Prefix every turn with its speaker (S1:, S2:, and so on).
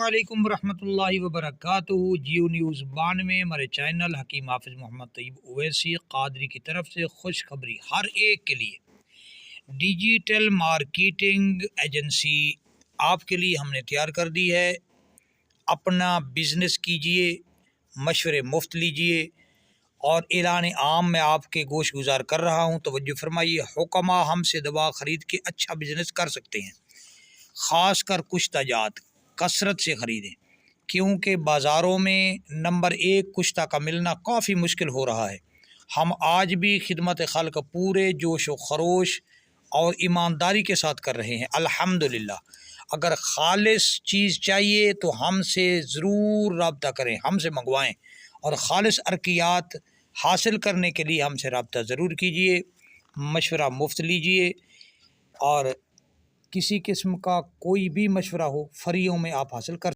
S1: علیکم ورحمۃ اللہ وبرکاتہ۔ جیو نیوز 92 میں ہمارے چینل حکیم حافظ محمد طیب اویسی قادری کی طرف سے خوشخبری ہر ایک کے لیے ڈیجیٹل مارکیٹنگ ایجنسی آپ کے لیے ہم نے تیار کر دی ہے۔ اپنا بزنس کیجئے، مشورے مفت لیجئے، اور اعلان عام میں آپ کے گوش گزار کر رہا ہوں، توجہ فرمائیے۔ حکما ہم سے دوا خرید کے اچھا بزنس کر سکتے ہیں، خاص کر کشتہ جات کثرت سے خریدیں، کیونکہ بازاروں میں نمبر 1 کشتہ کا ملنا کافی مشکل ہو رہا ہے۔ ہم آج بھی خدمت خلق پورے جوش و خروش اور ایمانداری کے ساتھ کر رہے ہیں الحمدللہ۔ اگر خالص چیز چاہیے تو ہم سے ضرور رابطہ کریں، ہم سے منگوائیں، اور خالص ارکیات حاصل کرنے کے لیے ہم سے رابطہ ضرور کیجئے۔ مشورہ مفت لیجئے، اور کسی قسم کا کوئی بھی مشورہ ہو فریوں میں آپ حاصل کر